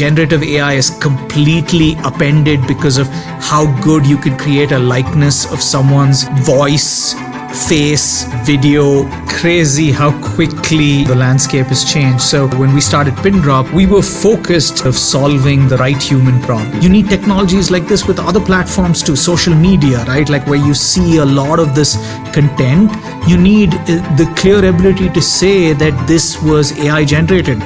generative AI is completely upended because of how good you can create a likeness of someone's voice, face, video. Crazy how quickly the landscape has changed. So when we started Pindrop, we were focused of solving the right human problem. You need technologies like this with other platforms too, social media, right? Like where you see a lot of this content, you need the clear ability to say that this was AI generated.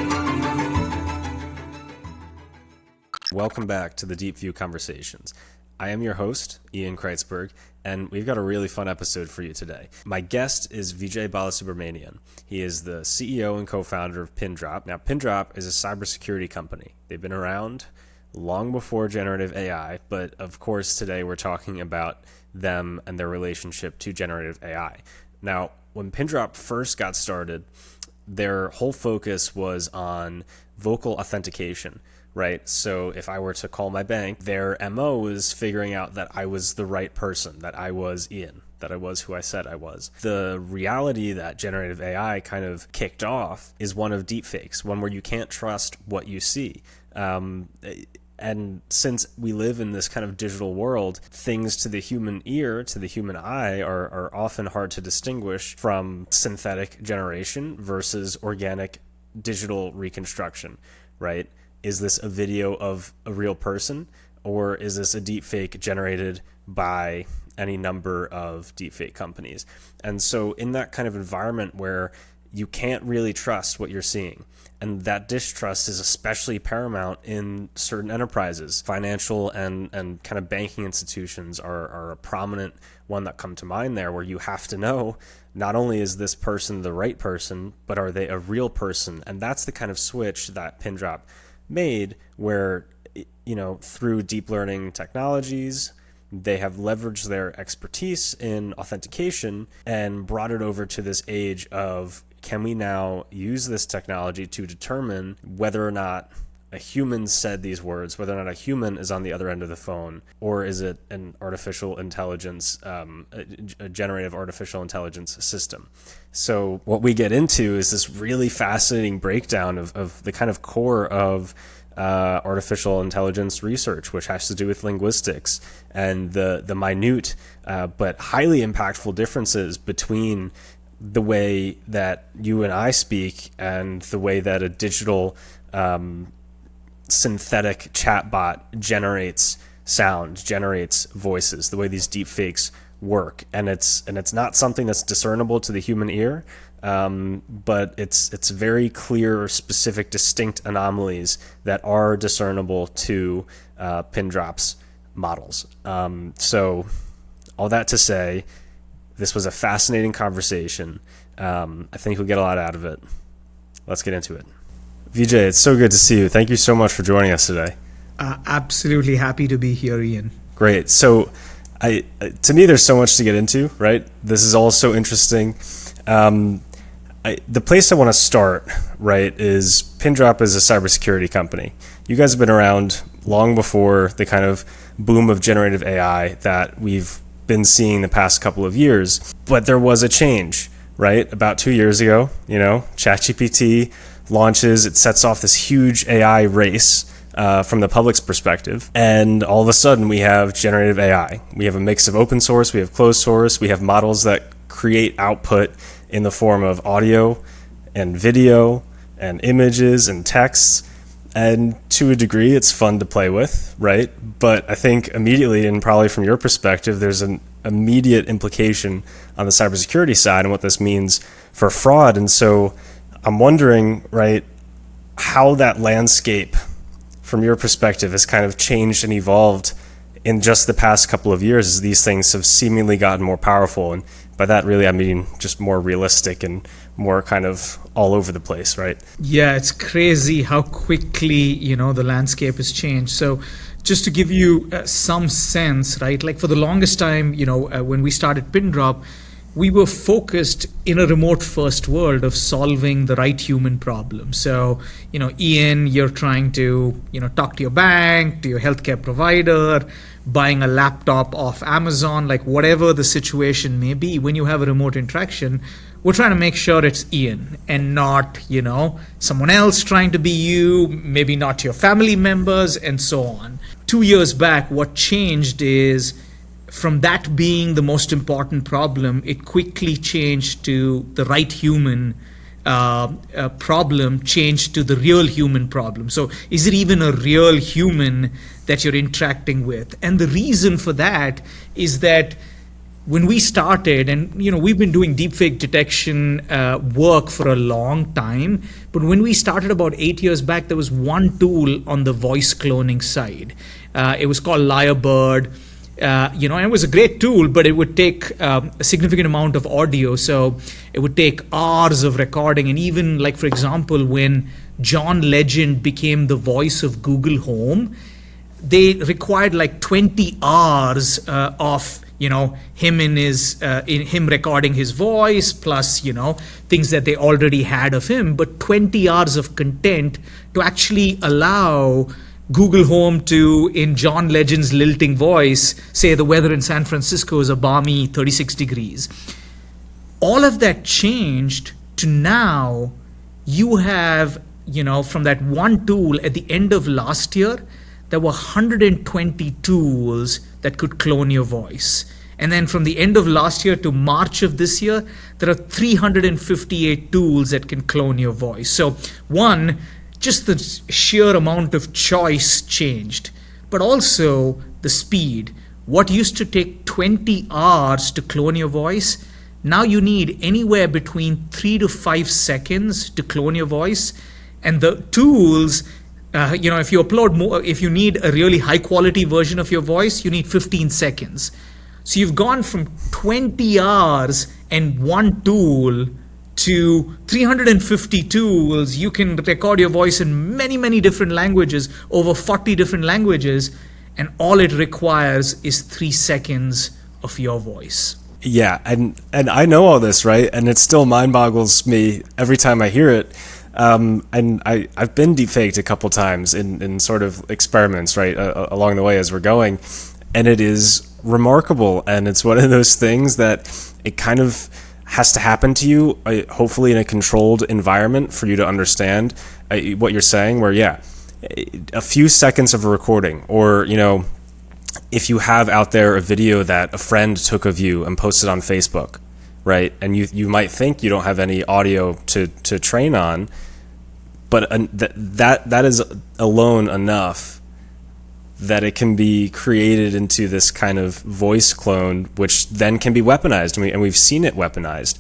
Welcome back to the Deep View Conversations. I am your host, Ian Krietzberg, and we've got a really fun episode for you today. My guest is Vijay Balasubramaniyan. He is the CEO and co-founder of Pindrop. Now, Pindrop is a cybersecurity company. They've been around long before generative AI, but of course today we're talking about them and their relationship to generative AI. Now, when Pindrop first got started, their whole focus was on vocal authentication. Right. So if I were to call my bank, their MO was figuring out that I was the right person, that I was Ian, that I was who I said I was. The reality that generative AI kind of kicked off is one of deepfakes, one where you can't trust what you see. And since we live in this kind of digital world, things to the human ear, to the human eye are often hard to distinguish from synthetic generation versus organic digital reconstruction, right? Is this a video of a real person, or is this a deepfake generated by any number of deepfake companies? And so in that kind of environment where you can't really trust what you're seeing, and that distrust is especially paramount in certain enterprises, financial and kind of banking institutions are a prominent one that come to mind there, where you have to know not only is this person the right person, but are they a real person? And that's the kind of switch that Pindrop made, where, you know, through deep learning technologies, they have leveraged their expertise in authentication and brought it over to this age of, can we now use this technology to determine whether or not a human said these words, whether or not a human is on the other end of the phone, or is it an artificial intelligence, a generative artificial intelligence system? So what we get into is this really fascinating breakdown of the kind of core of artificial intelligence research, which has to do with linguistics and the minute but highly impactful differences between the way that you and I speak and the way that a digital synthetic chatbot generates sound, generates voices, the way these deepfakes work. And it's not something that's discernible to the human ear, but it's very clear, specific, distinct anomalies that are discernible to Pindrop's models. So all that to say, this was a fascinating conversation. I think we'll get a lot out of it. Let's get into it. Vijay, it's so good to see you. Thank you so much for joining us today. Absolutely happy to be here, Ian. Great. So to me, there's so much to get into, right? This is all so interesting. The place I want to start, right, is Pindrop is a cybersecurity company. You guys have been around long before the kind of boom of generative AI that we've been seeing the past couple of years. But there was a change, right? About 2 years ago, you know, ChatGPT launches, it sets off this huge AI race from the public's perspective. And all of a sudden we have generative AI. We have a mix of open source, we have closed source, we have models that create output in the form of audio and video and images and texts. And to a degree, it's fun to play with, right? But I think immediately, and probably from your perspective, there's an immediate implication on the cybersecurity side and what this means for fraud. And so I'm wondering, right, how that landscape, from your perspective, has kind of changed and evolved in just the past couple of years as these things have seemingly gotten more powerful. And by that, really, I mean just more realistic and more kind of all over the place, right? Yeah, it's crazy how quickly, you know, the landscape has changed. So just to give you some sense, right, like for the longest time, you know, when we started Pindrop, we were focused in a remote first world of solving the right human problem. So, you know, Ian, you're trying to, you know, talk to your bank, to your healthcare provider, buying a laptop off Amazon, like whatever the situation may be, when you have a remote interaction, we're trying to make sure it's Ian and not, someone else trying to be you, maybe not your family members, and so on. 2 years back, what changed is, from that being the most important problem, it quickly changed to the right human problem, changed to the real human problem. So is it even a real human that you're interacting with? And the reason for that is that when we started, and we've been doing deepfake detection work for a long time, but when we started about 8 years back, there was one tool on the voice cloning side. It was called Lyrebird. And it was a great tool, but it would take a significant amount of audio. So it would take hours of recording. And even, like, for example, when John Legend became the voice of Google Home, they required like 20 hours of him in him recording his voice, plus things that they already had of him, but 20 hours of content to actually allow Google Home to, in John Legend's lilting voice, say the weather in San Francisco is a balmy 36 degrees. All of that changed to now you have, from that one tool at the end of last year, there were 120 tools that could clone your voice. And then from the end of last year to March of this year, there are 358 tools that can clone your voice. So one, just the sheer amount of choice changed, but also the speed. What used to take 20 hours to clone your voice, now you need anywhere between 3 to 5 seconds to clone your voice. And the tools, if you upload more, if you need a really high quality version of your voice, you need 15 seconds. So you've gone from 20 hours and one tool to 350 tools. You can record your voice in many, many different languages, over 40 different languages, and all it requires is 3 seconds of your voice. Yeah, and I know all this, right? And it still mind boggles me every time I hear it. And I've been deepfaked a couple times in sort of experiments, right, along the way as we're going. And it is remarkable. And it's one of those things that it kind of has to happen to you, hopefully in a controlled environment for you to understand what you're saying, where, yeah, a few seconds of a recording, or, if you have out there a video that a friend took of you and posted on Facebook, right? And you might think you don't have any audio to train on, but that is alone enough that it can be created into this kind of voice clone, which then can be weaponized, and we've seen it weaponized.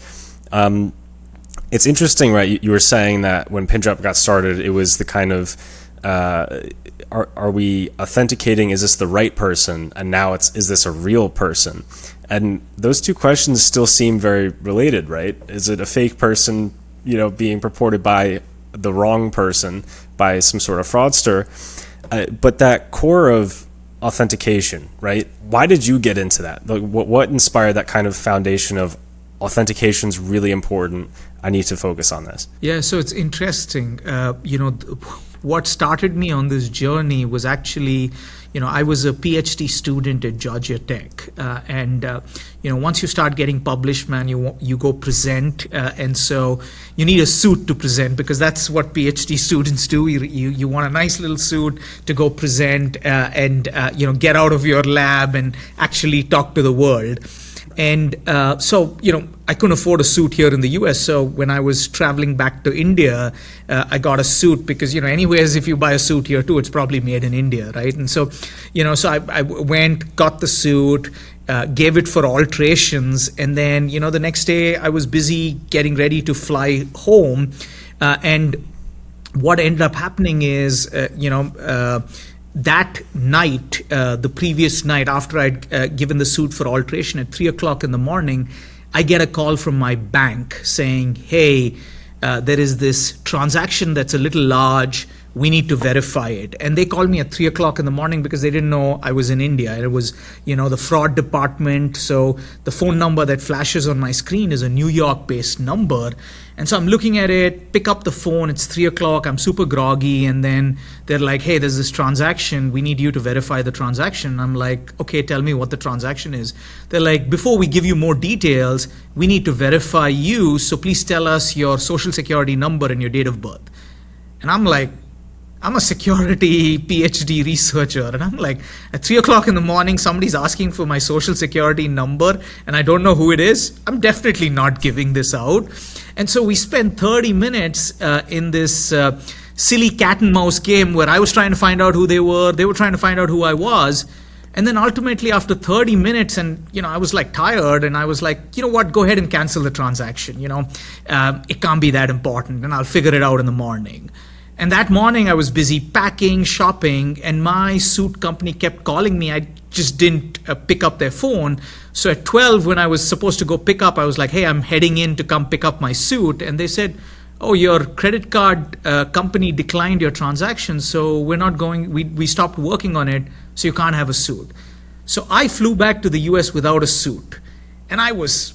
It's interesting, right? You were saying that when Pindrop got started, it was the kind of are we authenticating? Is this the right person? And now is this a real person? And those two questions still seem very related, right? Is it a fake person, being purported by the wrong person, by some sort of fraudster? But that core of authentication, right? Why did you get into that? Like, what inspired that kind of foundation of authentication's really important? I need to focus on this. Yeah, so it's interesting. What started me on this journey was actually, I was a PhD student at Georgia Tech, and once you start getting published, man, you go present, and so you need a suit to present, because that's what PhD students do. You want a nice little suit to go present and get out of your lab and actually talk to the world. And so, I couldn't afford a suit here in the US. So when I was traveling back to India, I got a suit because, anyways, if you buy a suit here too, it's probably made in India, right? And so, so I went, got the suit, gave it for alterations. And then, the next day I was busy getting ready to fly home. And what ended up happening is, that night, the previous night, after I'd given the suit for alteration at 3:00 in the morning, I get a call from my bank saying, hey, there is this transaction that's a little large. we need to verify it. And they called me at 3 o'clock in the morning because they didn't know I was in India. And it was, the fraud department. So the phone number that flashes on my screen is a New York based number. And so I'm looking at it, pick up the phone, it's 3 o'clock, I'm super groggy. And then they're like, hey, there's this transaction. We need you to verify the transaction. I'm like, okay, tell me what the transaction is. They're like, before we give you more details, we need to verify you. So please tell us your social security number and your date of birth. And I'm like, I'm a security PhD researcher. And I'm like, at 3 o'clock in the morning, somebody's asking for my social security number and I don't know who it is. I'm definitely not giving this out. And so we spent 30 minutes in this silly cat and mouse game where I was trying to find out who they were trying to find out who I was. And then ultimately after 30 minutes, and I was like tired, and I was like, you know what, go ahead and cancel the transaction. It can't be that important and I'll figure it out in the morning. And that morning I was busy packing, shopping, and my suit company kept calling me. I just didn't pick up their phone. So at 12, when I was supposed to go pick up, I was like, hey, I'm heading in to come pick up my suit. And they said, oh, your credit card company declined your transaction. So we're not going, we stopped working on it. So you can't have a suit. So I flew back to the US without a suit. And I was,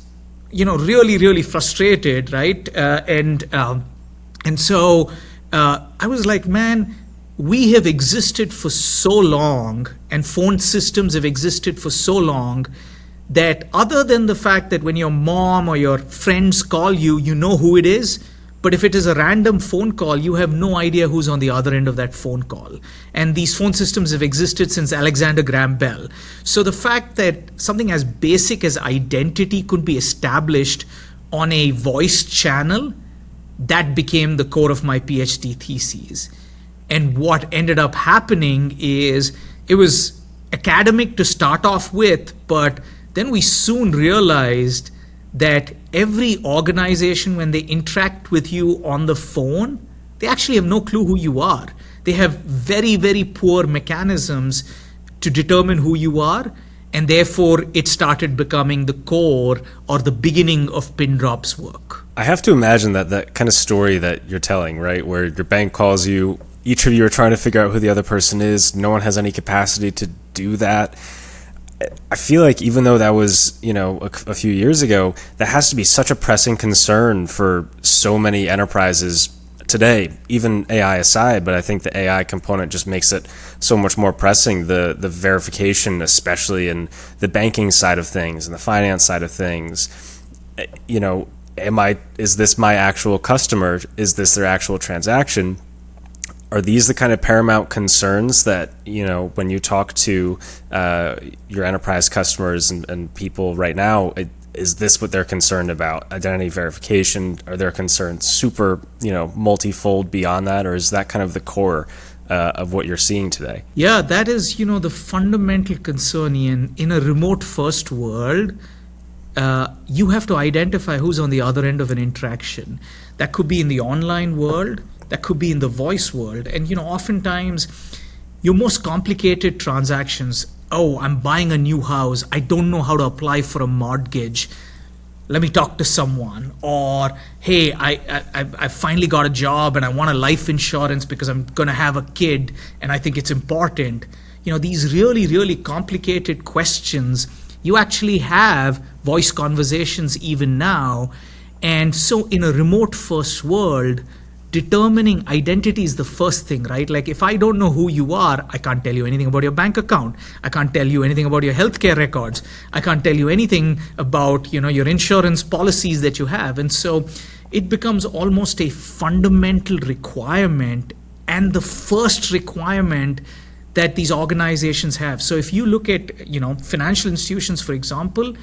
really, really frustrated, right? And so I was like, man, we have existed for so long and phone systems have existed for so long that other than the fact that when your mom or your friends call you, you know who it is. But if it is a random phone call, you have no idea who's on the other end of that phone call. And these phone systems have existed since Alexander Graham Bell. So the fact that something as basic as identity could be established on a voice channel, that became the core of my PhD thesis. And what ended up happening is it was academic to start off with, but then we soon realized that every organization, when they interact with you on the phone, they actually have no clue who you are. They have very, very poor mechanisms to determine who you are. And therefore, it started becoming the core or the beginning of Pindrop's work. I have to imagine that kind of story that you're telling, right, where your bank calls you, each of you are trying to figure out who the other person is, no one has any capacity to do that. I feel like even though that was, a few years ago, that has to be such a pressing concern for so many enterprises today, even AI aside, but I think the AI component just makes it so much more pressing, the verification, especially in the banking side of things and the finance side of things. Is this my actual customer? Is this their actual transaction? Are these the kind of paramount concerns that, when you talk to your enterprise customers and people right now, is this what they're concerned about? Identity verification? Are their concerns super, multifold beyond that? Or is that kind of the core of what you're seeing today? Yeah, that is, the fundamental concern, Ian. In a remote first world, you have to identify who's on the other end of an interaction. That could be in the online world. That could be in the voice world. And, oftentimes your most complicated transactions, oh, I'm buying a new house. I don't know how to apply for a mortgage. Let me talk to someone. Or, hey, I finally got a job and I want a life insurance because I'm going to have a kid and I think it's important. These really, really complicated questions, you actually have voice conversations even now. And so in a remote first world, determining identity is the first thing, right? Like if I don't know who you are, I can't tell you anything about your bank account. I can't tell you anything about your healthcare records. I can't tell you anything about, your insurance policies that you have. And so it becomes almost a fundamental requirement and the first requirement that these organizations have. So if you look at, financial institutions, for example,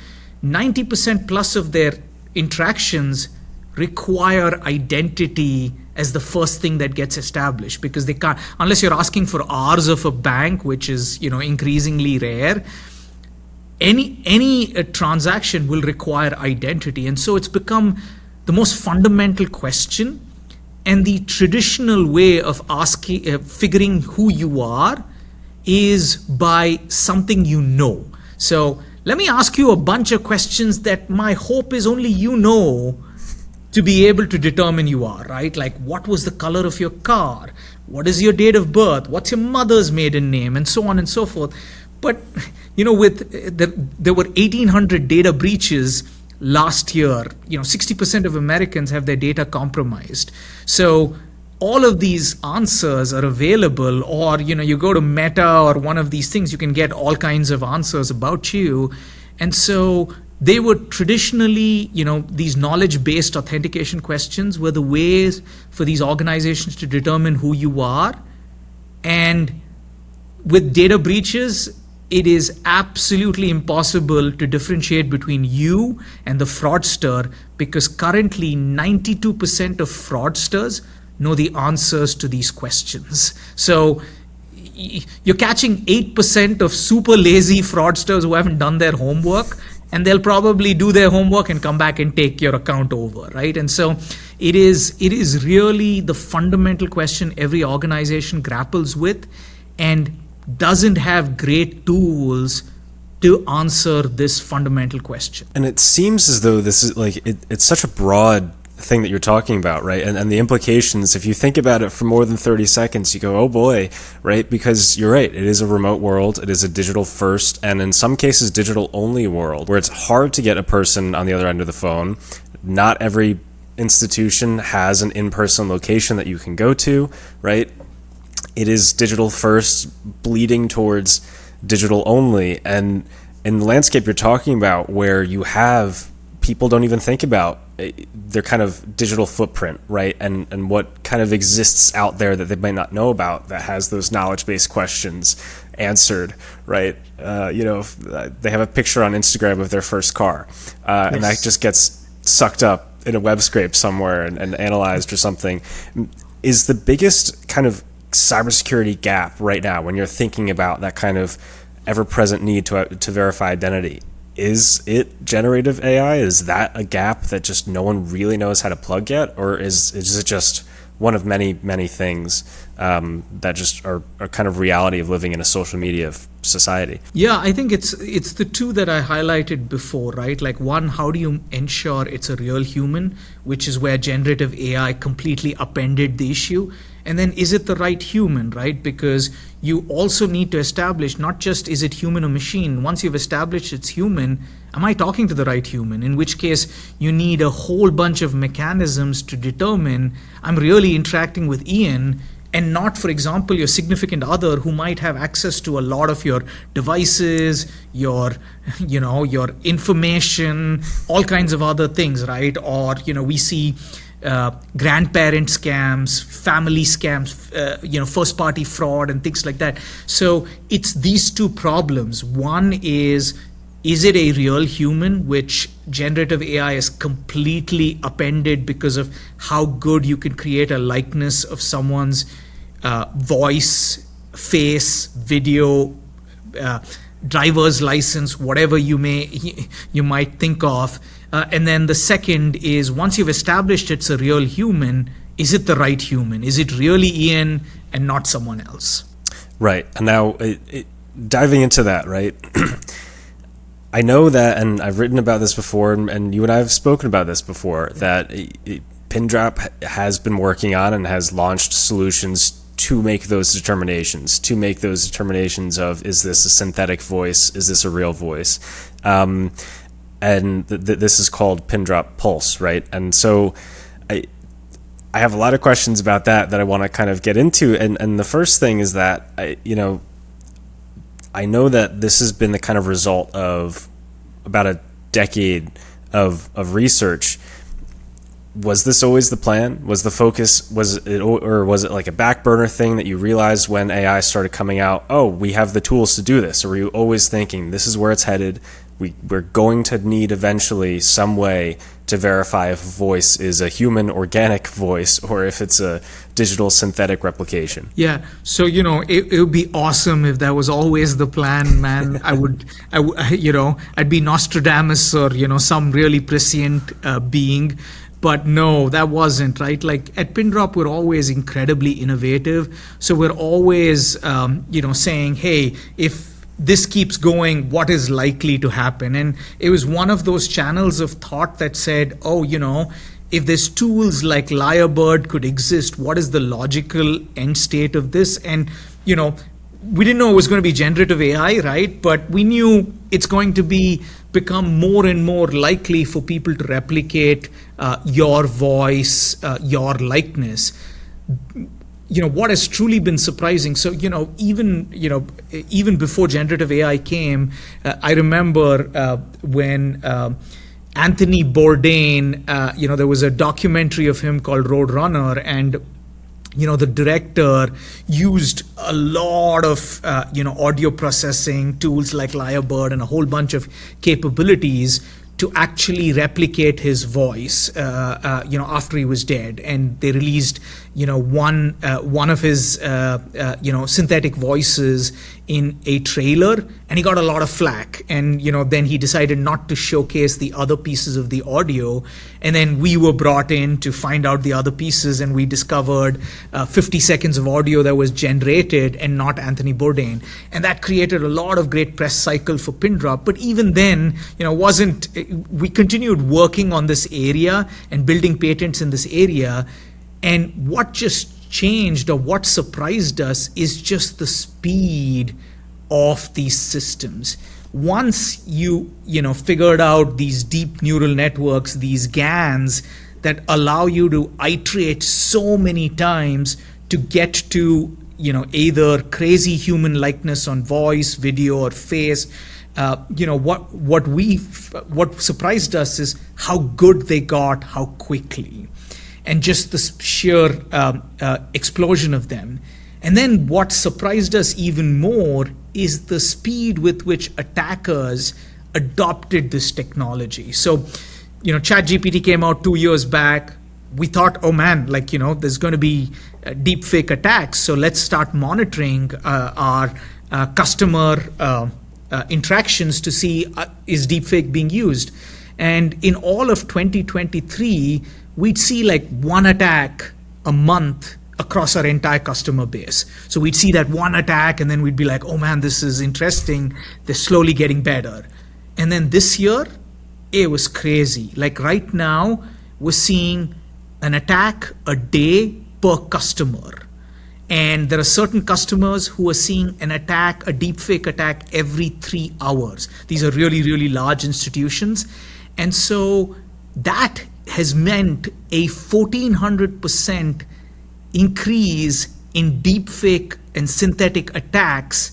90% plus of their interactions require identity as the first thing that gets established, because they can't, unless you're asking for hours of a bank, which is, increasingly rare, any transaction will require identity. And so it's become the most fundamental question. And the traditional way of asking, figuring who you are is by something you know. So let me ask you a bunch of questions that my hope is only to be able to determine you are, right? Like, what was the color of your car? what is your date of birth, what's your mother's maiden name, and so on and so forth. But there were 1,800 data breaches last year. 60% of Americans have their data compromised. So all of these answers are available, or you go to Meta or one of these things, you can get all kinds of answers about you. And so they were traditionally, these knowledge-based authentication questions were the ways for these organizations to determine who you are. And with data breaches, it is absolutely impossible to differentiate between you and the fraudster, because currently 92% of fraudsters know the answers to these questions. So you're catching 8% of super lazy fraudsters who haven't done their homework, and they'll probably do their homework and come back and take your account over, right? And so it is really the fundamental question every organization grapples with, and doesn't have great tools to answer this fundamental question. And it seems as though this is it's such a broad thing that you're talking about, right? And the implications, if you think about it for more than 30 seconds, you go, oh boy, right? Because you're right, it is a remote world, it is a digital first, and in some cases digital only world, where it's hard to get a person on the other end of the phone. Not every institution has an in-person location that you can go to, right? It is digital first, bleeding towards digital only. And in the landscape you're talking about, where you have people don't even think about their kind of digital footprint, right? And what kind of exists out there that they might not know about, that has those knowledge-based questions answered, right? They have a picture on Instagram of their first car, and that just gets sucked up in a web scrape somewhere and analyzed or something. Is the biggest kind of cybersecurity gap right now, when you're thinking about that kind of ever-present need to verify identity, is it generative AI? Is that a gap that just no one really knows how to plug yet? Or is it just one of many, many things that just are kind of reality of living in a social media society? Yeah, I think it's the two that I highlighted before, right? Like, one, how do you ensure it's a real human, which is where generative AI completely upended the issue. And then, is it the right human, right? Because you also need to establish not just is it human or machine. Once you've established it's human, am I talking to the right human? In which case, you need a whole bunch of mechanisms to determine I'm really interacting with Ian, and not, for example, your significant other who might have access to a lot of your devices, your information, all kinds of other things, right? Or, we see grandparent scams, family scams, first party fraud and things like that. So it's these two problems. One is it a real human, which generative AI is completely upended because of how good you can create a likeness of someone's voice, face, video, driver's license, whatever you might think of. And then the second is, once you've established it's a real human, is it the right human? Is it really Ian and not someone else? Right. And now diving into that, right? I know that, and I've written about this before, and you and I have spoken about this before, that Pindrop has been working on and has launched solutions to make those determinations, of, is this a synthetic voice? Is this a real voice? And this is called Pindrop Pulse, right? And so I have a lot of questions about that I want to kind of get into. And the first thing is that, I know that this has been the kind of result of about a decade of research. Was this always the plan? Was the focus, was it like a back burner thing that you realized when AI started coming out, oh, we have the tools to do this? Or were you always thinking, this is where it's headed? We're going to need eventually some way to verify if a voice is a human organic voice or if it's a digital synthetic replication. Yeah. So, it would be awesome if that was always the plan, man. I'd be Nostradamus or, some really prescient being. But no, that wasn't, right? Like at Pindrop, we're always incredibly innovative. So we're always, saying, hey, if this keeps going, what is likely to happen? And it was one of those channels of thought that said, oh, if there's tools like Lyrebird could exist, what is the logical end state of this? And, we didn't know it was going to be generative AI, right? But we knew it's going to become more and more likely for people to replicate your voice, your likeness. What has truly been surprising. So, even before generative AI came, I remember when Anthony Bourdain, there was a documentary of him called Roadrunner, and the director used a lot of, audio processing tools like Lyrebird and a whole bunch of capabilities to actually replicate his voice, after he was dead. And they released, one of his, synthetic voices in a trailer, and he got a lot of flack. And, then he decided not to showcase the other pieces of the audio. And then we were brought in to find out the other pieces, and we discovered 50 seconds of audio that was generated and not Anthony Bourdain. And that created a lot of great press cycle for Pindrop. But even then, we continued working on this area and building patents in this area. And what just changed, or what surprised us, is just the speed of these systems. Once you figured out these deep neural networks, these GANs that allow you to iterate so many times to get to either crazy human likeness on voice, video, or face. What surprised us is how good they got, how quickly, and just the sheer explosion of them. And then what surprised us even more is the speed with which attackers adopted this technology. So, ChatGPT came out 2 years back. We thought, oh man, there's going to be deepfake attacks. So let's start monitoring our customer interactions to see is deepfake being used. And in all of 2023, we'd see one attack a month across our entire customer base. So we'd see that one attack, and then we'd be like, oh man, this is interesting. They're slowly getting better. And then this year, it was crazy. Right now, we're seeing an attack a day per customer. And there are certain customers who are seeing a deepfake attack every 3 hours. These are really, really large institutions. And so that has meant a 1,400% increase in deepfake and synthetic attacks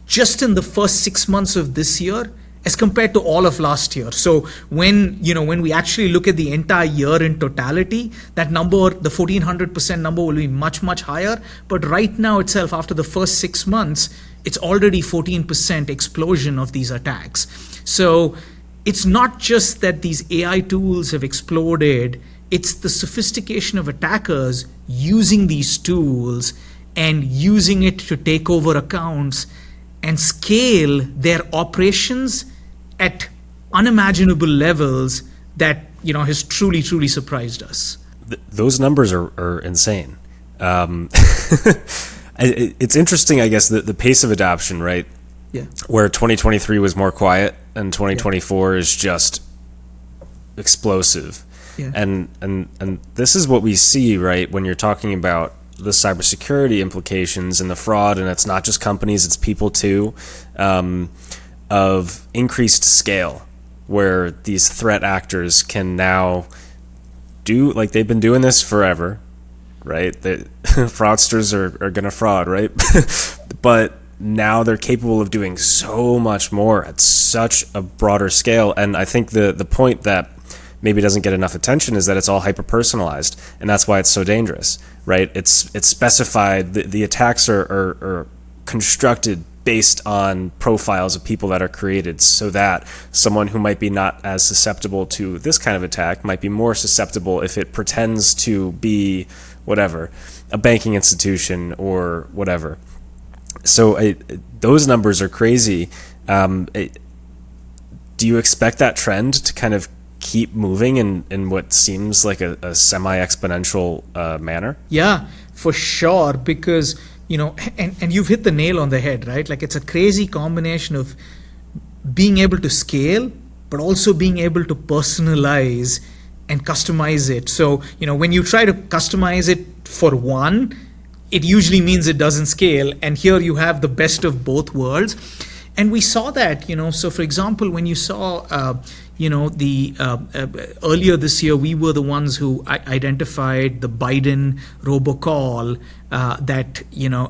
just in the first 6 months of this year as compared to all of last year. So when we actually look at the entire year in totality, that number, the 1,400% number, will be much, much higher. But right now itself, after the first 6 months, it's already 14% explosion of these attacks. So it's not just that these AI tools have exploded, it's the sophistication of attackers using these tools and using it to take over accounts and scale their operations at unimaginable levels that has truly, truly surprised us. Those numbers are insane. It's interesting, I guess, the pace of adoption, right? Yeah. Where 2023 was more quiet and 2024 is just explosive. Yeah. And this is what we see, right, when you're talking about the cybersecurity implications and the fraud, and it's not just companies, it's people too, of increased scale, where these threat actors can now do, they've been doing this forever, right? Fraudsters are going to fraud, right? But now they're capable of doing so much more at such a broader scale. And I think the point that maybe doesn't get enough attention is that it's all hyper-personalized, and that's why it's so dangerous, right? It's specified, the attacks are constructed based on profiles of people that are created, so that someone who might be not as susceptible to this kind of attack might be more susceptible if it pretends to be whatever, a banking institution or whatever. So those numbers are crazy. Do you expect that trend to kind of keep moving in what seems like a semi-exponential manner? Yeah, for sure, because and you've hit the nail on the head, right? It's a crazy combination of being able to scale, but also being able to personalize and customize it. So, when you try to customize it for one, it usually means it doesn't scale. And here you have the best of both worlds. And we saw that, so for example, when you saw, earlier this year, we were the ones who identified the Biden robocall that,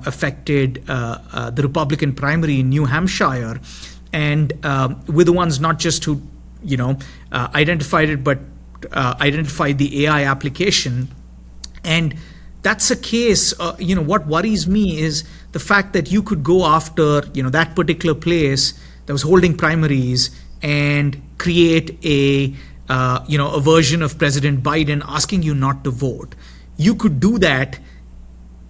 affected the Republican primary in New Hampshire. And we're the ones not just who, identified it, but identified the AI application. And that's a case, what worries me is the fact that you could go after, that particular place that was holding primaries and create a version of President Biden asking you not to vote. You could do that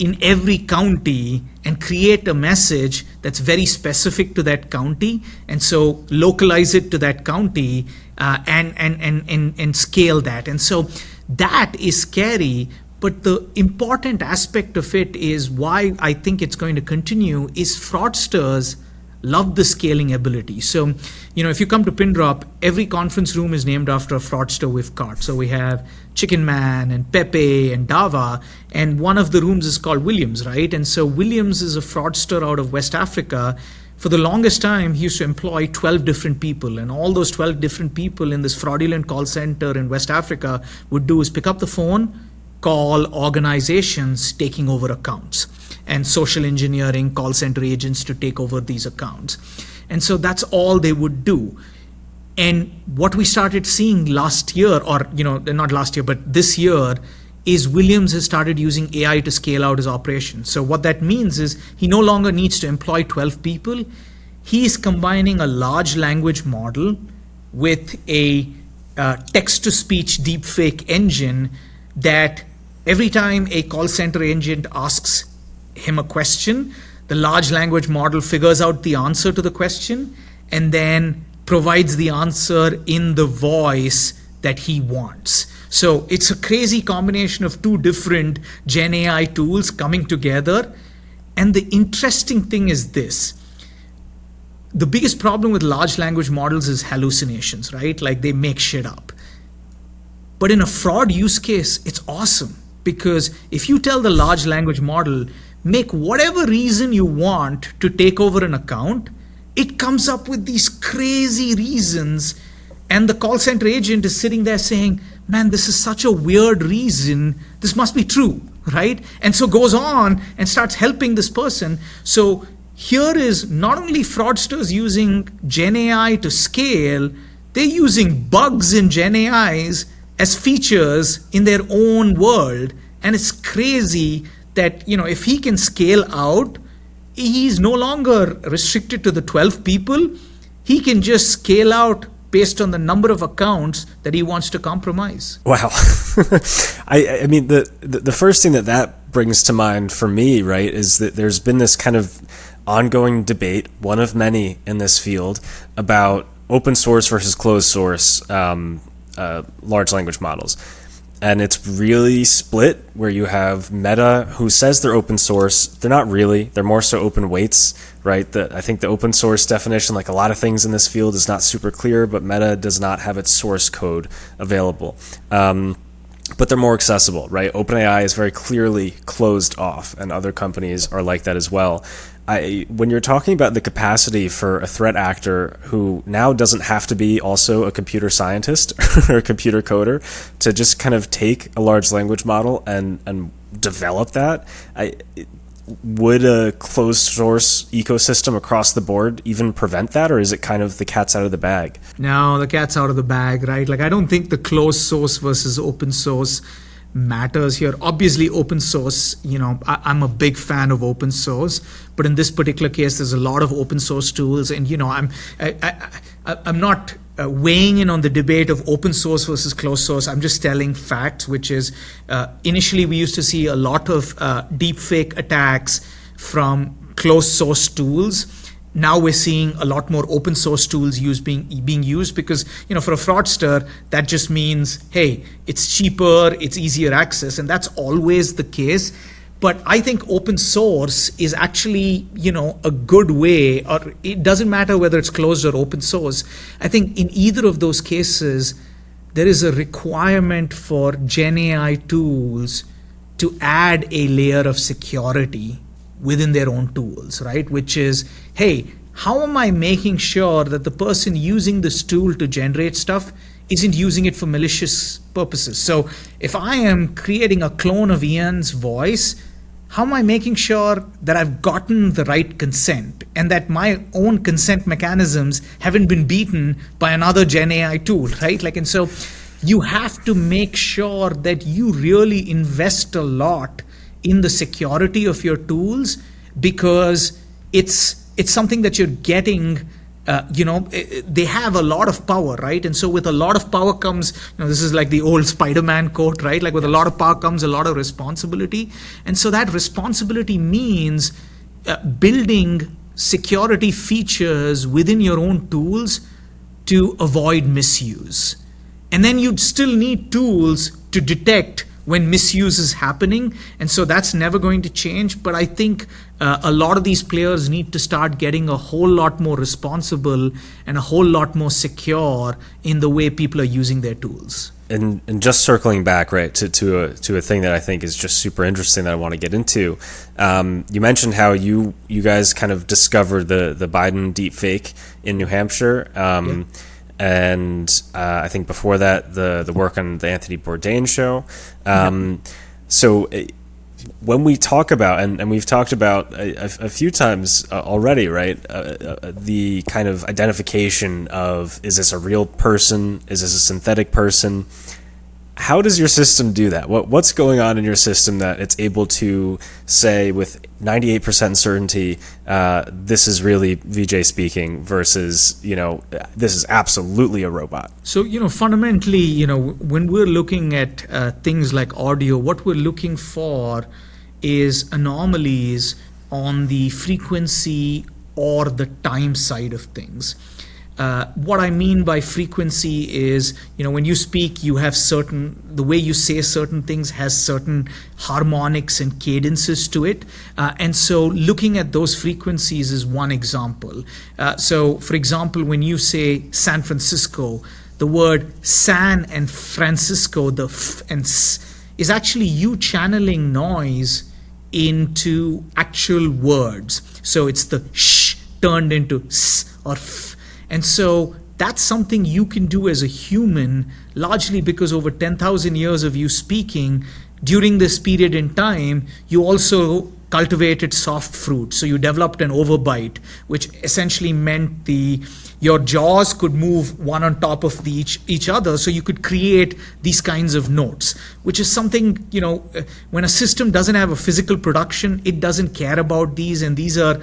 in every county and create a message that's very specific to that county, and so localize it to that county and scale that. And so that is scary. But the important aspect of it is why I think it's going to continue is fraudsters love the scaling ability. So, if you come to Pindrop, every conference room is named after a fraudster we've caught. So we have Chicken Man and Pepe and Dava, and one of the rooms is called Williams, right? And so Williams is a fraudster out of West Africa. For the longest time, he used to employ 12 different people, and all those 12 different people in this fraudulent call center in West Africa would do is pick up the phone, call organizations taking over accounts, and social engineering call center agents to take over these accounts. And so that's all they would do. And what we started seeing last year, or not last year, but this year, is Williams has started using AI to scale out his operation. So what that means is he no longer needs to employ 12 people. He's combining a large language model with a text-to-speech deepfake engine that every time a call center agent asks him a question, the large language model figures out the answer to the question and then provides the answer in the voice that he wants. So it's a crazy combination of two different Gen AI tools coming together. And the interesting thing is this. The biggest problem with large language models is hallucinations, right? Like they make shit up. But in a fraud use case, it's awesome. Because if you tell the large language model, make whatever reason you want to take over an account, it comes up with these crazy reasons. And the call center agent is sitting there saying, man, this is such a weird reason. This must be true, right? And so goes on and starts helping this person. So here is not only fraudsters using Gen AI to scale, they're using bugs in Gen AIs as features in their own world. And it's crazy that, if he can scale out, he's no longer restricted to the 12 people. He can just scale out based on the number of accounts that he wants to compromise. Wow. I mean, the first thing that brings to mind for me, right, is that there's been this kind of ongoing debate, one of many in this field, about open source versus closed source large language models. And it's really split, where you have Meta, who says they're open source. They're not really. They're more so open weights, right? I think the open source definition, like a lot of things in this field, is not super clear, but Meta does not have its source code available. But they're more accessible, right? OpenAI is very clearly closed off, and other companies are like that as well. When you're talking about the capacity for a threat actor who now doesn't have to be also a computer scientist or a computer coder to just kind of take a large language model and develop that, would a closed source ecosystem across the board even prevent that, or is it kind of the cat's out of the bag? No, the cat's out of the bag, right? Like, I don't think the closed source versus open source matters here. Obviously, open source, I'm a big fan of open source, but in this particular case, there's a lot of open source tools, and I'm not weighing in on the debate of open source versus closed source. I'm just telling facts, which is initially we used to see a lot of deepfake attacks from closed source tools. Now we're seeing a lot more open source tools being used because, for a fraudster, that just means, hey, it's cheaper, it's easier access, and that's always the case. But I think open source is actually, a good way, or it doesn't matter whether it's closed or open source. I think in either of those cases, there is a requirement for Gen AI tools to add a layer of security within their own tools, right? Which is, hey, how am I making sure that the person using this tool to generate stuff isn't using it for malicious purposes? So if I am creating a clone of Ian's voice, how am I making sure that I've gotten the right consent and that my own consent mechanisms haven't been beaten by another Gen AI tool, right? And so you have to make sure that you really invest a lot in the security of your tools, because it's something that you're getting. They have a lot of power, right? And so with a lot of power comes, this is like the old Spider-Man quote, right? With a lot of power comes a lot of responsibility. And so that responsibility means building security features within your own tools to avoid misuse. And then you'd still need tools to detect when misuse is happening. And so that's never going to change. But I think a lot of these players need to start getting a whole lot more responsible and a whole lot more secure in the way people are using their tools. And just circling back, right, to a thing that I think is just super interesting that I want to get into. You mentioned how you guys kind of discovered the Biden deepfake in New Hampshire. Yeah. And I think before that, the work on the Anthony Bourdain show. So when we talk about, and we've talked about a few times already, right, the kind of identification of, is this a real person? Is this a synthetic person? How does your system do that? What's going on in your system that it's able to say with 98% certainty, this is really Vijay speaking versus, this is absolutely a robot? So, fundamentally, when we're looking at things like audio, what we're looking for is anomalies on the frequency or the time side of things. What I mean by frequency is, when you speak, you have the way you say certain things has certain harmonics and cadences to it. And so looking at those frequencies is one example. So for example, when you say San Francisco, the word San and Francisco, the F and S, is actually you channeling noise into actual words. So it's the sh turned into S or F. And so that's something you can do as a human, largely because over 10,000 years of you speaking, during this period in time, you also cultivated soft fruit. So you developed an overbite, which essentially meant your jaws could move one on top of each other, so you could create these kinds of notes, which is something, when a system doesn't have a physical production, it doesn't care about these, and these are,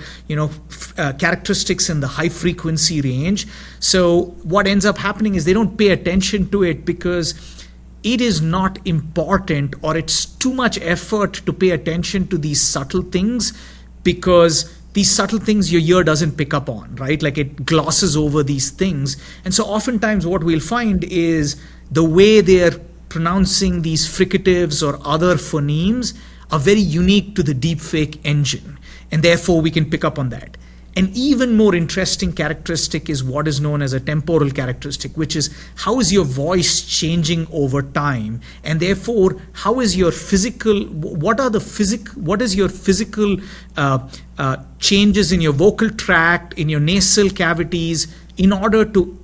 characteristics in the high frequency range. So what ends up happening is they don't pay attention to it because it is not important, or it's too much effort to pay attention to these subtle things, because these subtle things your ear doesn't pick up on, right? It glosses over these things. And so oftentimes what we'll find is the way they're pronouncing these fricatives or other phonemes are very unique to the deepfake engine. And therefore we can pick up on that. An even more interesting characteristic is what is known as a temporal characteristic, which is how is your voice changing over time, and therefore how is your physical, what is your physical changes in your vocal tract, in your nasal cavities, in order to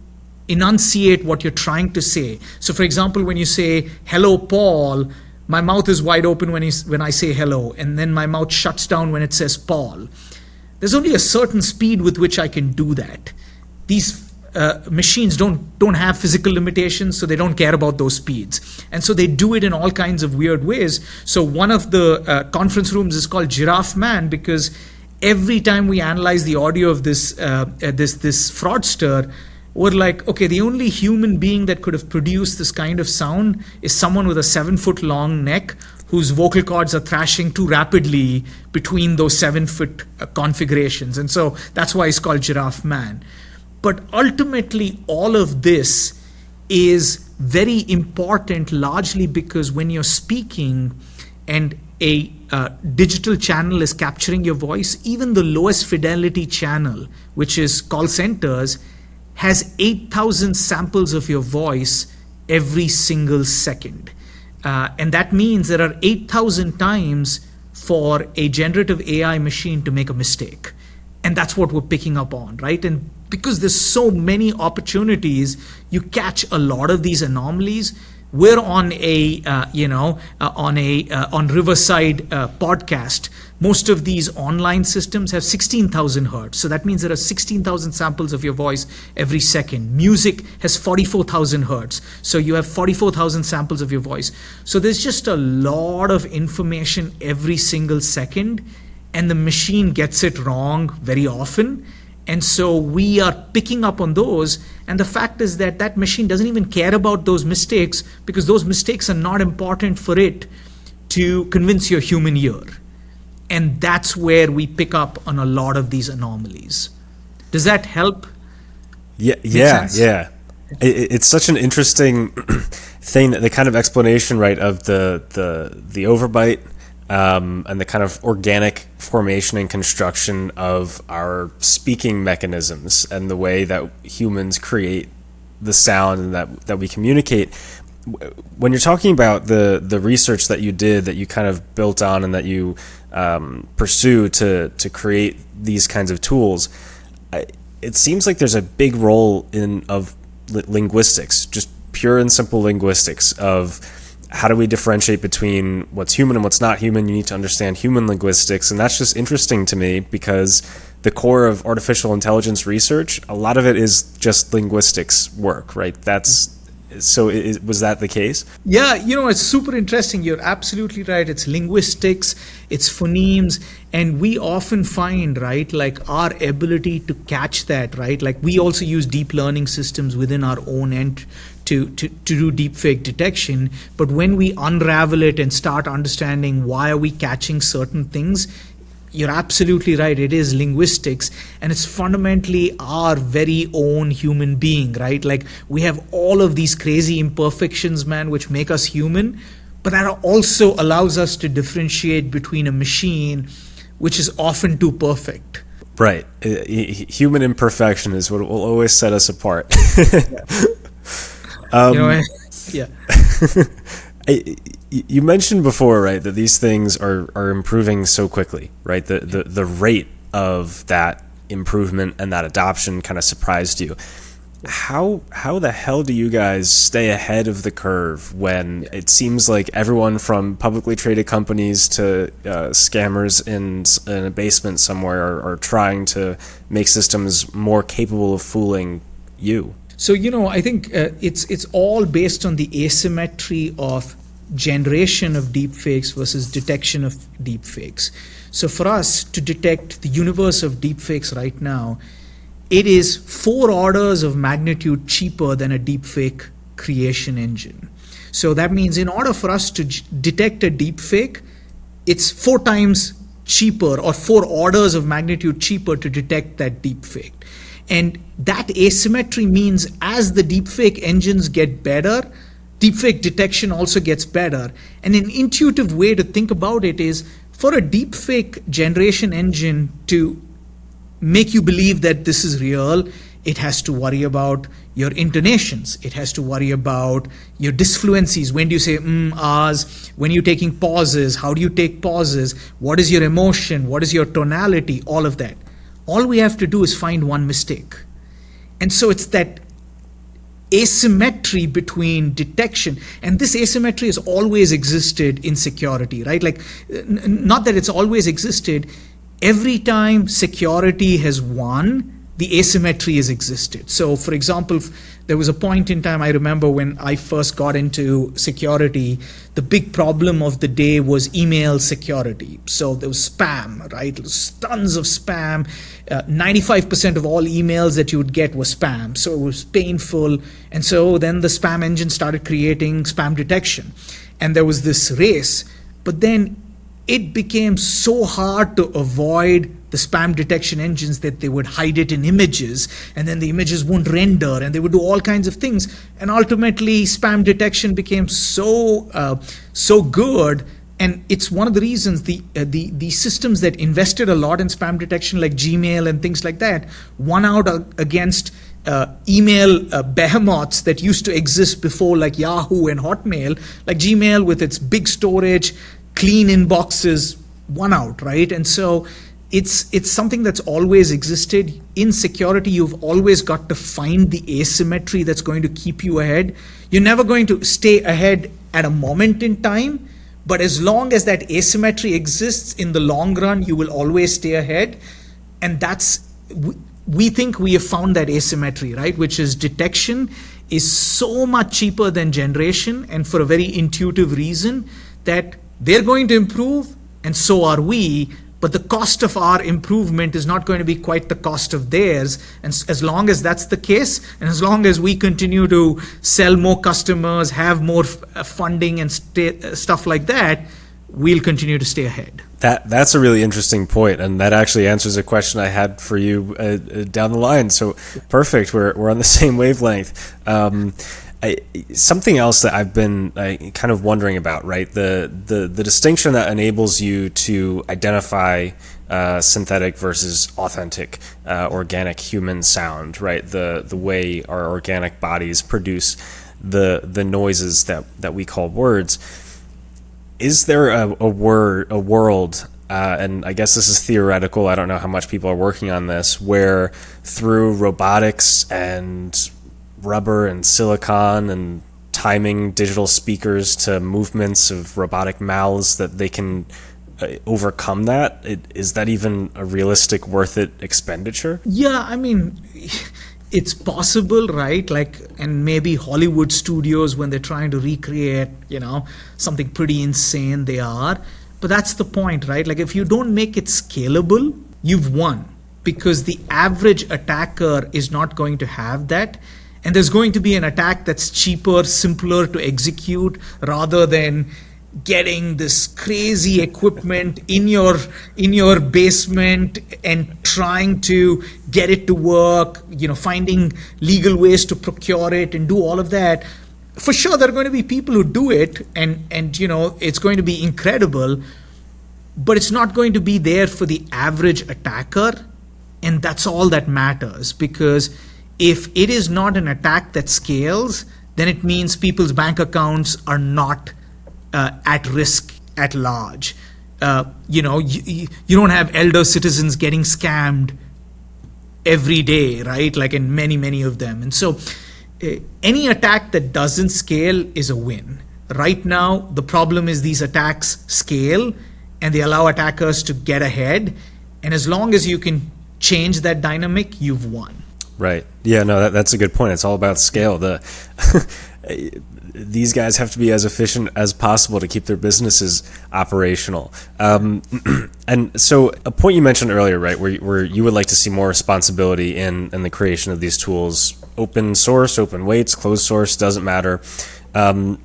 enunciate what you're trying to say. So for example, when you say hello Paul, my mouth is wide open when I say hello, and then my mouth shuts down when it says Paul. There's only a certain speed with which I can do that. These machines don't have physical limitations, so they don't care about those speeds. And so they do it in all kinds of weird ways. So one of the conference rooms is called Giraffe Man, because every time we analyze the audio of this fraudster, we're like, okay, the only human being that could have produced this kind of sound is someone with a 7-foot long neck whose vocal cords are thrashing too rapidly between those 7-foot configurations. And so that's why it's called Giraffe Man. But ultimately, all of this is very important, largely because when you're speaking and a digital channel is capturing your voice, even the lowest fidelity channel, which is call centers, has 8,000 samples of your voice every single second. And that means there are 8,000 times for a generative AI machine to make a mistake. And that's what we're picking up on, right? And because there's so many opportunities, you catch a lot of these anomalies. We're on on Riverside podcast. Most of these online systems have 16,000 hertz. So that means there are 16,000 samples of your voice every second. Music has 44,000 hertz. So you have 44,000 samples of your voice. So there's just a lot of information every single second, and the machine gets it wrong very often. And so we are picking up on those. And the fact is that that machine doesn't even care about those mistakes, because those mistakes are not important for it to convince your human ear. And that's where we pick up on a lot of these anomalies. Does that help? Yeah. It's such an interesting thing, that the kind of explanation, right, of the overbite, and the kind of organic formation and construction of our speaking mechanisms and the way that humans create the sound and that we communicate. When you're talking about the research that you did, that you kind of built on and that you pursue to create these kinds of tools, it seems like there's a big role of linguistics, just pure and simple linguistics of how do we differentiate between what's human and what's not human. You need to understand human linguistics, and that's just interesting to me, because the core of artificial intelligence research, a lot of it is just linguistics work, right? Was that the case? Yeah, it's super interesting. You're absolutely right. It's linguistics, it's phonemes, and we often find, right, like our ability to catch that, right? Like we also use deep learning systems within our own end to do deepfake detection. But when we unravel it and start understanding why are we catching certain things, you're absolutely right. It is linguistics, and it's fundamentally our very own human being, right? Like we have all of these crazy imperfections, man, which make us human, but that also allows us to differentiate between a machine, which is often too perfect. Right. Human imperfection is what will always set us apart. Yeah. You mentioned before, right, that these things are improving so quickly, right? The rate of that improvement and that adoption kind of surprised you. How the hell do you guys stay ahead of the curve when it seems like everyone from publicly traded companies to scammers in a basement somewhere are trying to make systems more capable of fooling you? So, I think it's all based on the asymmetry of generation of deepfakes versus detection of deepfakes. So for us to detect the universe of deepfakes right now, it is 4 orders of magnitude cheaper than a deepfake creation engine. So that means in order for us to detect a deepfake, it's 4 times cheaper, or 4 orders of magnitude cheaper to detect that deepfake. And that asymmetry means as the deepfake engines get better, deepfake detection also gets better. And an intuitive way to think about it is, for a deepfake generation engine to make you believe that this is real, it has to worry about your intonations. It has to worry about your disfluencies. When do you say ahs? When you're taking pauses, how do you take pauses? What is your emotion? What is your tonality? All of that. All we have to do is find one mistake. And so it's that asymmetry between detection, and this asymmetry has always existed in security, right? Like, not that it's always existed. Every time security has won, the asymmetry has existed. So for example, there was a point in time, I remember when I first got into security, the big problem of the day was email security. So there was spam, right? There was tons of spam. 95% of all emails that you would get were spam. So it was painful. And so then the spam engine started creating spam detection. And there was this race. But then it became so hard to avoid the spam detection engines that they would hide it in images, and then the images wouldn't render, and they would do all kinds of things. And ultimately, spam detection became so good. And it's one of the reasons the systems that invested a lot in spam detection, like Gmail and things like that, won out against email behemoths that used to exist before, like Yahoo and Hotmail, like Gmail with its big storage, clean inboxes, won out, right? And so it's something that's always existed. In security, you've always got to find the asymmetry that's going to keep you ahead. You're never going to stay ahead at a moment in time, but as long as that asymmetry exists in the long run, you will always stay ahead. And we think we have found that asymmetry, right? Which is detection is so much cheaper than generation, and for a very intuitive reason that they're going to improve and so are we, but the cost of our improvement is not going to be quite the cost of theirs. And as long as that's the case, and as long as we continue to sell more customers, have more funding and stuff like that, we'll continue to stay ahead. That's a really interesting point, and that actually answers a question I had for you down the line. So perfect, we're on the same wavelength. Something else that I've been kind of wondering about, right? The distinction that enables you to identify synthetic versus authentic, organic human sound, right? The way our organic bodies produce the noises that we call words. Is there a world, and I guess this is theoretical, I don't know how much people are working on this, where through robotics and rubber and silicon and timing digital speakers to movements of robotic mouths that they can overcome that? Is that even a realistic, worth it expenditure? Yeah, I mean, it's possible, right? Like, and maybe Hollywood studios, when they're trying to recreate, something pretty insane, they are. But that's the point, right? Like, if you don't make it scalable, you've won, because the average attacker is not going to have that. And there's going to be an attack that's cheaper, simpler to execute, rather than getting this crazy equipment in your basement and trying to get it to work, finding legal ways to procure it and do all of that. For sure, there are going to be people who do it, and it's going to be incredible, but it's not going to be there for the average attacker. And that's all that matters, because if it is not an attack that scales, then it means people's bank accounts are not at risk at large. You don't have elder citizens getting scammed every day, right? Like in many of them. And so any attack that doesn't scale is a win. Right now, the problem is these attacks scale and they allow attackers to get ahead. And as long as you can change that dynamic, you've won. Right. Yeah, no, that's a good point. It's all about scale. These guys have to be as efficient as possible to keep their businesses operational. And so a point you mentioned earlier, right, where you would like to see more responsibility in the creation of these tools, open source, open weights, closed source, doesn't matter. A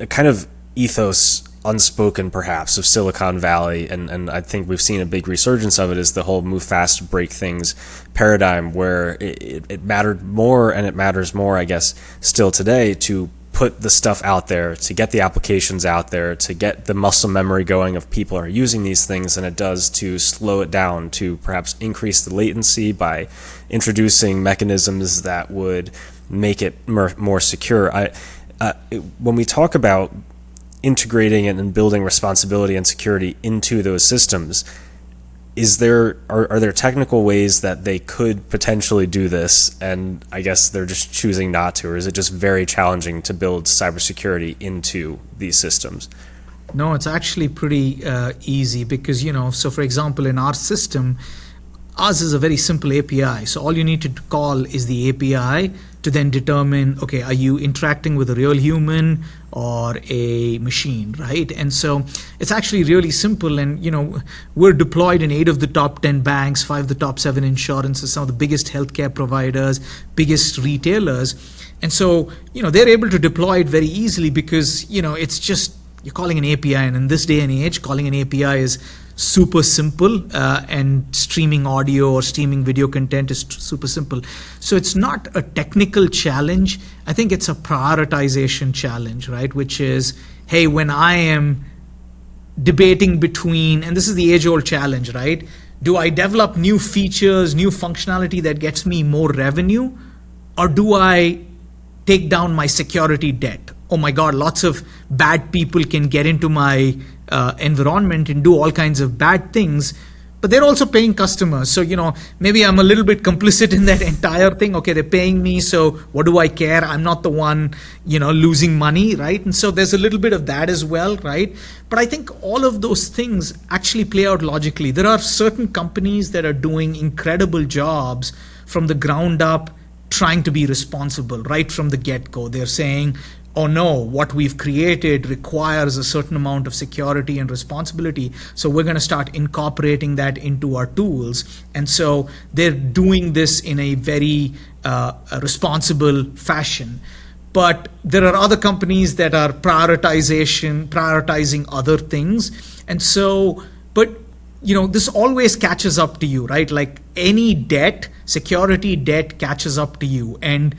kind of ethos unspoken perhaps of Silicon Valley, and I think we've seen a big resurgence of it, is the whole move fast, break things paradigm, where it mattered more, and it matters more, I guess, still today, to put the stuff out there, to get the applications out there, to get the muscle memory going of people are using these things, than it does to slow it down, to perhaps increase the latency by introducing mechanisms that would make it more secure. When we talk about integrating and building responsibility and security into those systems, are there technical ways that they could potentially do this, and I guess they're just choosing not to, or is it just very challenging to build cybersecurity into these systems? No, it's actually pretty easy, because so for example, in our system, ours is a very simple API. So all you need to call is the API to then determine, okay, are you interacting with a real human or a machine, right? And so it's actually really simple. And, we're deployed in 8 of the top 10 banks, 5 of the top 7 insurances, some of the biggest healthcare providers, biggest retailers. And so, they're able to deploy it very easily, because, it's just, you're calling an API. And in this day and age, calling an API is super simple, and streaming audio or streaming video content is super simple. So it's not a technical challenge. I think it's a prioritization challenge, right? Which is, hey, when I am debating between, and this is the age-old challenge, right? Do I develop new features, new functionality that gets me more revenue? Or do I take down my security debt? Oh my God, lots of bad people can get into my environment and do all kinds of bad things, but they're also paying customers. So, maybe I'm a little bit complicit in that entire thing. Okay, they're paying me, so what do I care? I'm not the one, losing money, right? And so there's a little bit of that as well, right? But I think all of those things actually play out logically. There are certain companies that are doing incredible jobs from the ground up, trying to be responsible right from the get-go. They're saying, oh no, what we've created requires a certain amount of security and responsibility, so we're going to start incorporating that into our tools. And so they're doing this in a very responsible fashion. But there are other companies that are prioritizing other things. And so, but this always catches up to you, right? Like any debt, security debt catches up to you. And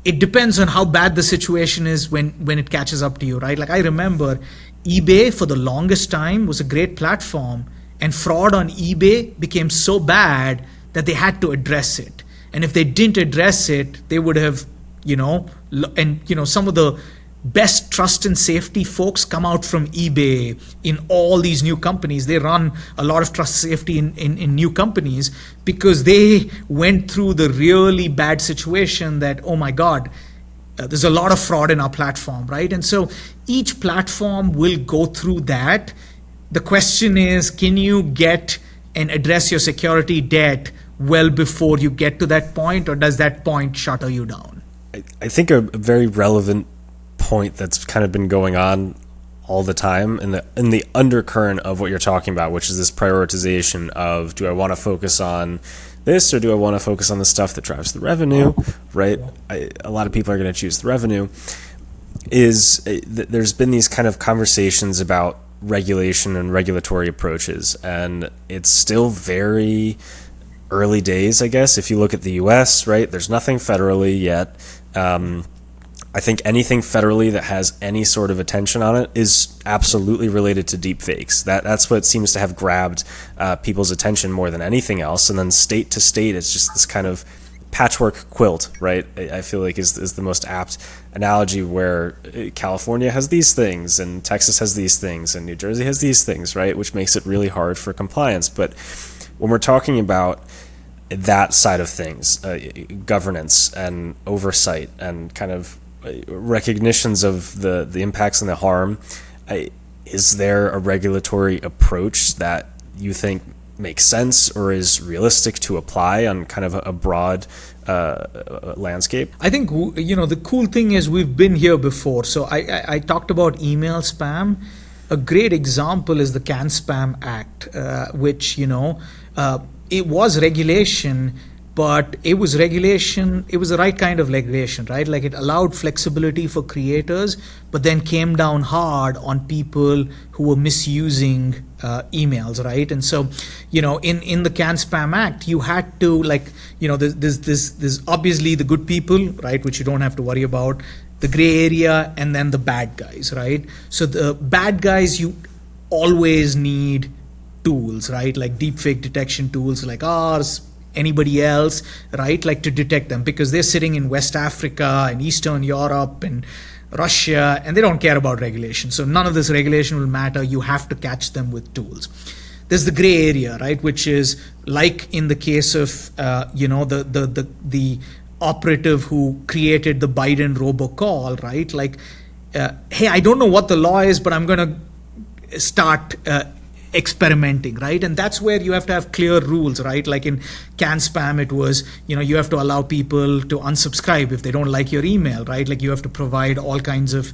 it depends on how bad the situation is when it catches up to you, right? Like I remember eBay for the longest time was a great platform, and fraud on eBay became so bad that they had to address it. And if they didn't address it, they would have, some of the best trust and safety folks come out from eBay in all these new companies. They run a lot of trust safety in new companies because they went through the really bad situation that, oh my God, there's a lot of fraud in our platform, right? And so each platform will go through that. The question is, can you get and address your security debt well before you get to that point, or does that point shutter you down? I think a very relevant point that's kind of been going on all the time in the undercurrent of what you're talking about, which is this prioritization of, do I want to focus on this or do I want to focus on the stuff that drives the revenue, right? A lot of people are going to choose the revenue. There's been these kind of conversations about regulation and regulatory approaches, and it's still very early days, I guess. If you look at the US, right, there's nothing federally yet. I think anything federally that has any sort of attention on it is absolutely related to deepfakes. That's what seems to have grabbed people's attention more than anything else. And then state to state, it's just this kind of patchwork quilt, right? I feel like is the most apt analogy, where California has these things and Texas has these things and New Jersey has these things, right? Which makes it really hard for compliance. But when we're talking about that side of things, governance and oversight and kind of recognitions of the impacts and the harm, is there a regulatory approach that you think makes sense or is realistic to apply on kind of a broad landscape? I think, the cool thing is we've been here before. So I talked about email spam. A great example is the Can Spam Act, which, it was regulation, but it was the right kind of regulation, right? Like it allowed flexibility for creators, but then came down hard on people who were misusing emails, right? And so, in the Can Spam Act, you had to, there's obviously the good people, right, which you don't have to worry about, the gray area, and then the bad guys, right? So the bad guys, you always need tools, right? Like deepfake detection tools like ours, anybody else, right? Like to detect them, because they're sitting in West Africa and Eastern Europe and Russia, and they don't care about regulation. So none of this regulation will matter. You have to catch them with tools. There's the gray area, right? Which is like in the case of, the operative who created the Biden robocall, right? Like, hey, I don't know what the law is, but I'm going to start experimenting, right? And that's where you have to have clear rules, right? Like in Can Spam, it was, you have to allow people to unsubscribe if they don't like your email, right? Like you have to provide all kinds of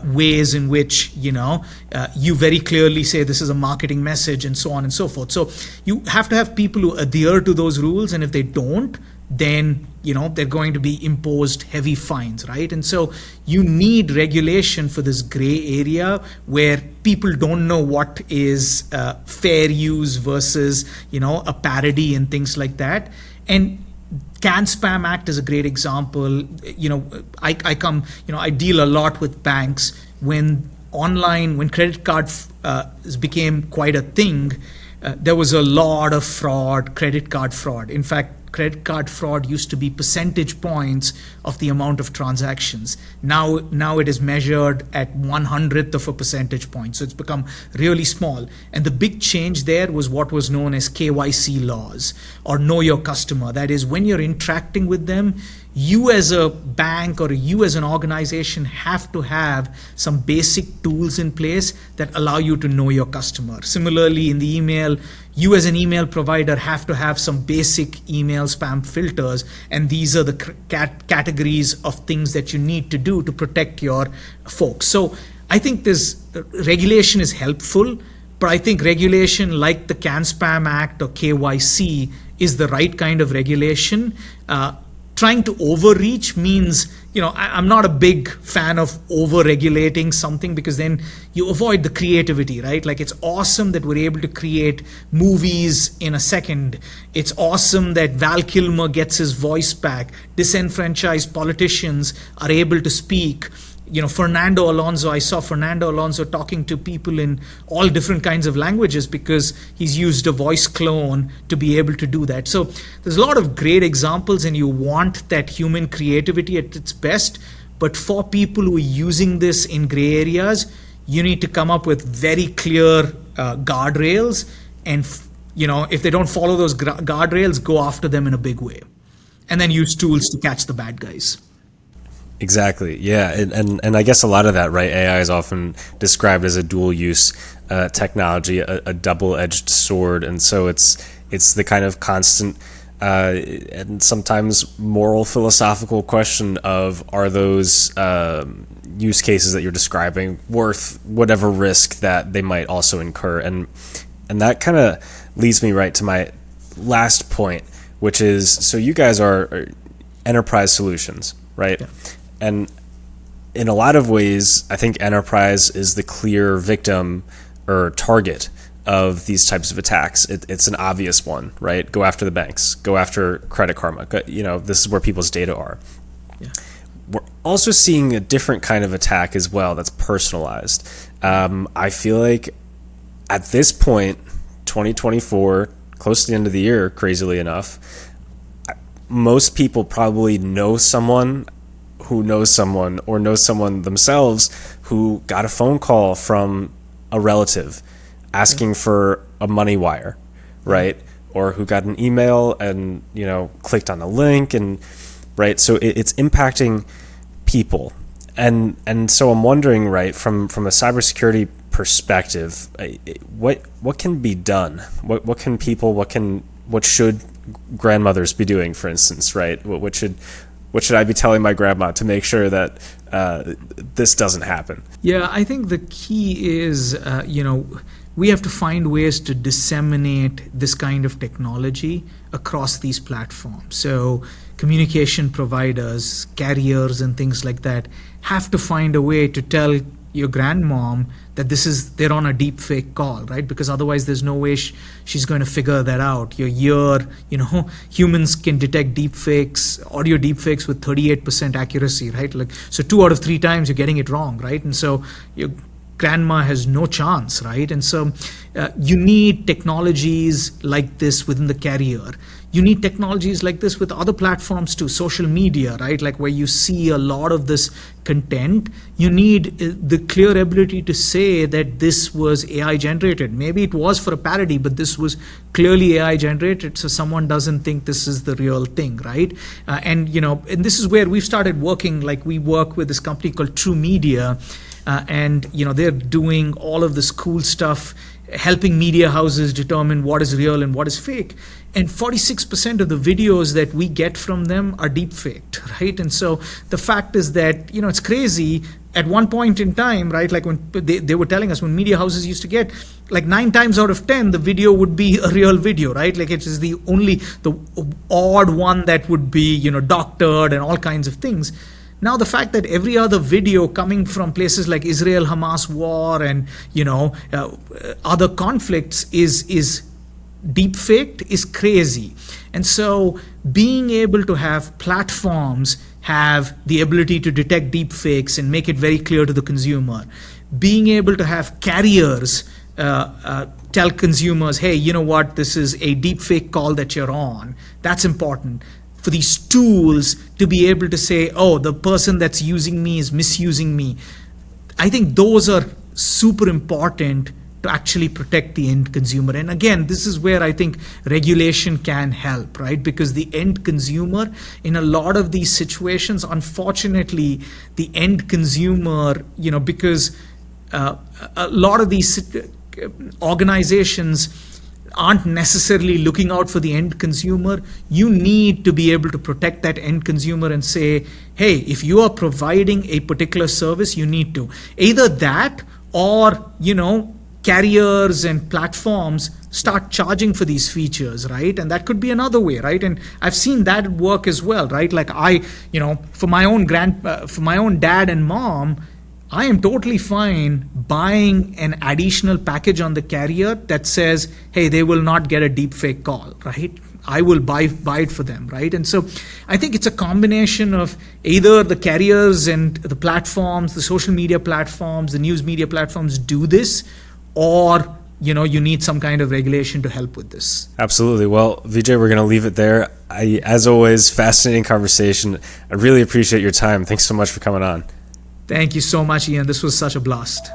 ways in which, you very clearly say this is a marketing message and so on and so forth. So you have to have people who adhere to those rules. And if they don't, then they're going to be imposed heavy fines, right? And so you need regulation for this gray area where people don't know what is fair use versus a parody and things like that. And Can Spam Act is a great example. I deal a lot with banks when credit cards became quite a thing. there was a lot of fraud, credit card fraud. In fact, credit card fraud used to be percentage points of the amount of transactions. Now it is measured at 1/100th of a percentage point. So it's become really small. And the big change there was what was known as KYC laws, or know your customer. That is, when you're interacting with them, you as a bank or you as an organization have to have some basic tools in place that allow you to know your customer. Similarly, in the email, you as an email provider have to have some basic email spam filters, and these are the categories of things that you need to do to protect your folks. So I think this regulation is helpful, but I think regulation like the CAN-SPAM Act or KYC is the right kind of regulation. Trying to overreach means, I'm not a big fan of over-regulating something, because then you avoid the creativity, right? Like, it's awesome that we're able to create movies in a second. It's awesome that Val Kilmer gets his voice back. Disenfranchised politicians are able to speak. Fernando Alonso, I saw Fernando Alonso talking to people in all different kinds of languages because he's used a voice clone to be able to do that. So there's a lot of great examples, and you want that human creativity at its best. But for people who are using this in gray areas, you need to come up with very clear guardrails. And, if they don't follow those guardrails, go after them in a big way. And then use tools to catch the bad guys. Exactly. Yeah. And I guess a lot of that, right? AI is often described as a dual use technology, a double-edged sword. And so it's the kind of constant and sometimes moral philosophical question of, are those use cases that you're describing worth whatever risk that they might also incur? And that kind of leads me right to my last point, which is, so you guys are enterprise solutions, right? Yeah. And in a lot of ways, I think enterprise is the clear victim or target of these types of attacks. It's an obvious one, right? Go after the banks, go after Credit Karma. This is where people's data are. Yeah. We're also seeing a different kind of attack as well that's personalized. I feel like at this point, 2024, close to the end of the year, crazily enough, most people probably know someone who knows someone, or knows someone themselves who got a phone call from a relative asking for a money wire, right? Or who got an email and, clicked on a link, and right. So it's impacting people. And so I'm wondering, right, from a cybersecurity perspective, what can be done? What can people, what should grandmothers be doing, for instance, right? What should I be telling my grandma to make sure that this doesn't happen? Yeah, I think the key is, we have to find ways to disseminate this kind of technology across these platforms. So communication providers, carriers, and things like that have to find a way to tell your grandmom that they're on a deepfake call, right? Because otherwise there's no way she's going to figure that out. Humans can detect deepfakes, audio deepfakes with 38% accuracy, right? So 2 out of 3 times you're getting it wrong, right? And so your grandma has no chance, right? And so you need technologies like this within the carrier. You need technologies like this with other platforms too, social media, right? Like where you see a lot of this content, you need the clear ability to say that this was AI generated. Maybe it was for a parody, but this was clearly AI generated, so someone doesn't think this is the real thing, right? And this is where we've started working. Like, we work with this company called True Media, and they're doing all of this cool stuff, helping media houses determine what is real and what is fake. And 46% of the videos that we get from them are deepfaked, right? And so the fact is that, it's crazy. At one point in time, right, like when they were telling us, when media houses used to get, like 9 times out of 10, the video would be a real video, right? Like, it is the odd one that would be, doctored and all kinds of things. Now, the fact that every other video coming from places like Israel-Hamas war and, other conflicts is deepfaked is crazy. And so being able to have platforms have the ability to detect deepfakes and make it very clear to the consumer, being able to have carriers tell consumers, hey, you know what, this is a deepfake call that you're on. That's important. For these tools to be able to say, oh, the person that's using me is misusing me. I think those are super important to actually protect the end consumer. And again, this is where I think regulation can help, right? Because the end consumer, in a lot of these situations, unfortunately, the end consumer, because a lot of these organizations aren't necessarily looking out for the end consumer. You need to be able to protect that end consumer and say, hey, if you are providing a particular service, you need to. Either that or, carriers and platforms start charging for these features, right? And that could be another way, right? And I've seen that work as well, right? Like for my own dad and mom, I am totally fine buying an additional package on the carrier that says, hey, they will not get a deepfake call, right? I will buy it for them, right? And so I think it's a combination of either the carriers and the platforms, the social media platforms, the news media platforms do this, or you need some kind of regulation to help with this. Absolutely. Well, Vijay, we're going to leave it there. As always, fascinating conversation. I really appreciate your time. Thanks so much for coming on. Thank you so much, Ian. This was such a blast.